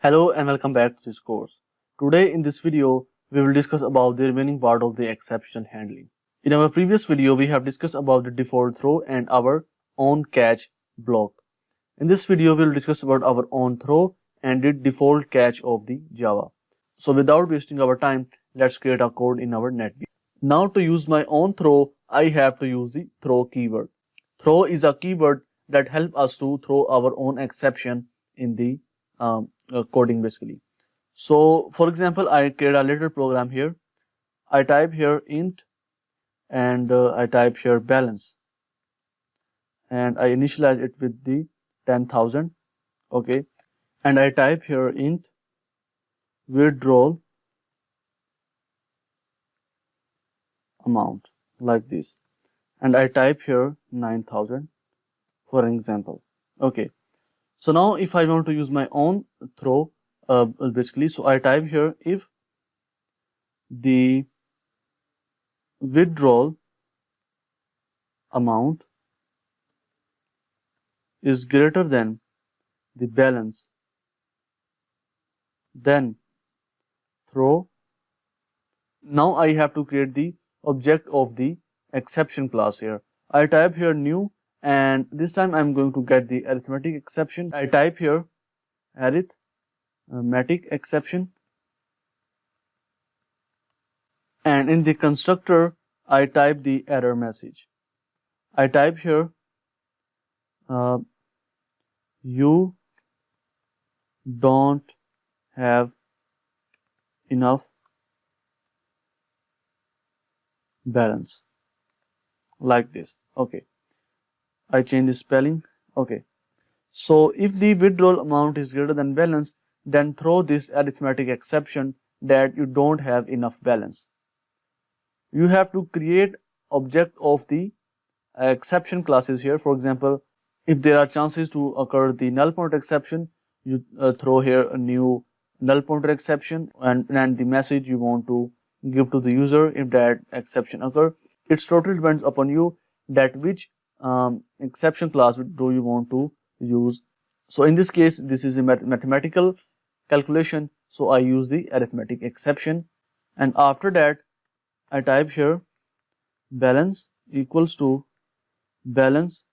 Hello and welcome back to this course. Today in this video, we will discuss about the remaining part of the exception handling. In our previous video, we have discussed about the default throw and our on catch block. In this video, we will discuss about our on throw and the default catch of the Java. So without wasting our time, let's create a code in our NetBeans. Now to use my on throw, I have to use the throw keyword. Throw is a keyword that helps us to throw our own exception in the coding basically. So for example, I create a little program here. I type here int and I type here balance and I initialize it with the 10,000. Okay, and I type here int withdrawal amount like this, and I type here 9,000 for an example. Okay, so now if I want to use my own throw, basically, so I type here if the withdrawal amount is greater than the balance, then throw. Now I have to create the object of the exception class here. I type here new, and this time I'm going to get the arithmetic exception. I type here arithmetic exception, and in the constructor I type the error message. I type here you don't have enough balance, like this. Okay, I change the spelling. Okay, so if the withdrawal amount is greater than balance, then throw this arithmetic exception that you don't have enough balance. You have to create object of the exception classes here. For example, if there are chances to occur the null pointer exception, you throw here a new null pointer exception, and the message you want to give to the user if that exception occur. It's totally depends upon you that which exception class do you want to use. So in this case, this is a mathematical calculation, so I use the arithmetic exception, and after that I type here balance equals to balance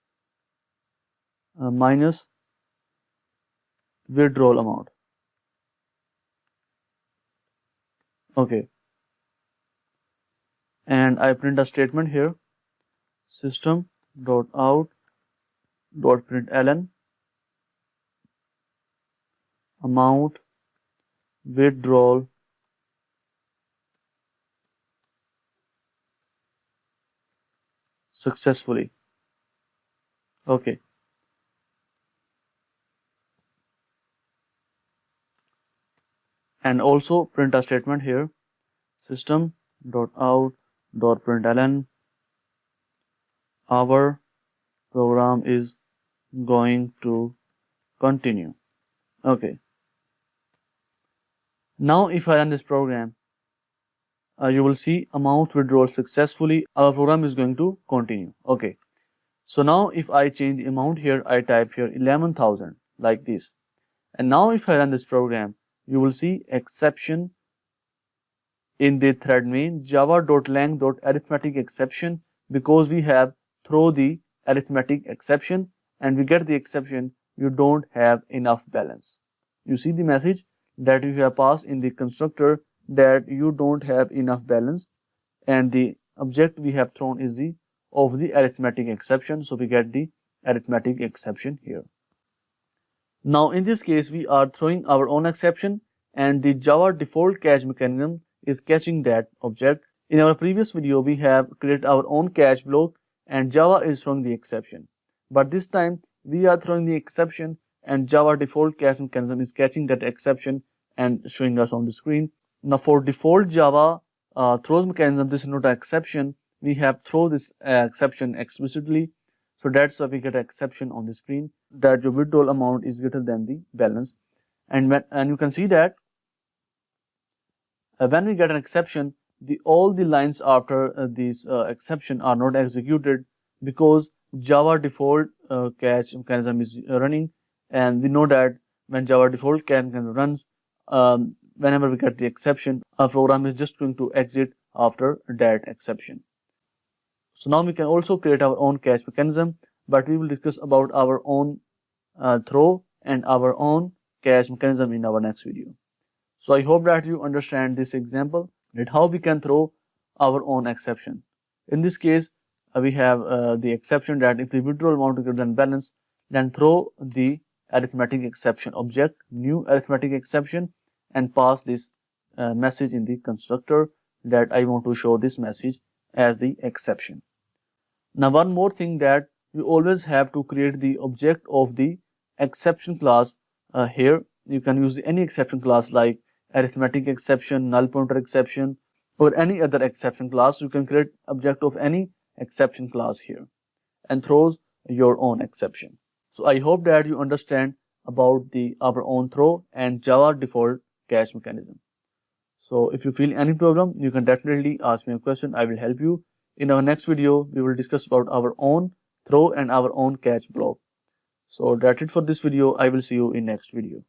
minus withdrawal amount. Okay, and I print a statement here, system.out.println amount withdrawal successfully. Okay, and also print a statement here, system.out.println our program is going to continue. Okay, now if I run this program, you will see amount withdrawal successfully. Our program is going to continue. Okay, so now if I change the amount here, I type here 11,000 like this, and now if I run this program, you will see exception in the thread main java.lang.arithmetic exception, because we have throw the arithmetic exception and we get the exception you don't have enough balance. You see the message that you have passed in the constructor that you don't have enough balance, and the object we have thrown is the of the arithmetic exception, so we get the arithmetic exception here. Now in this case, we are throwing our own exception, and the Java default catch mechanism is catching that object. In our previous video, we have created our own catch block and Java is throwing the exception, but this time we are throwing the exception and Java default catch mechanism is catching that exception and showing us on the screen. Now for default Java throws mechanism, this is not an exception. We have throw this exception explicitly, so that's why we get an exception on the screen that your withdrawal amount is greater than the balance. And you can see that when we get an exception, all the lines after this exception are not executed, because Java default catch mechanism is running, and we know that when Java default catch mechanism runs, whenever we get the exception, our program is just going to exit after that exception. So now we can also create our own catch mechanism, but we will discuss about our own throw and our own catch mechanism in our next video. So I hope that you understand this example, that how we can throw our own exception. In this case, we have the exception that if the withdrawal amount is greater than balance, then throw the arithmetic exception object, new arithmetic exception, and pass this message in the constructor that I want to show this message as the exception. Now one more thing, that you always have to create the object of the exception class. Here you can use any exception class like arithmetic exception, null pointer exception, or any other exception class. You can create object of any exception class here and throws your own exception. So I hope that you understand about our own throw and Java default catch mechanism. So if you feel any problem, you can definitely ask me a question. I will help you. In our next video, we will discuss about our own throw and our own catch block. So that's it for this video. I will see you in next video.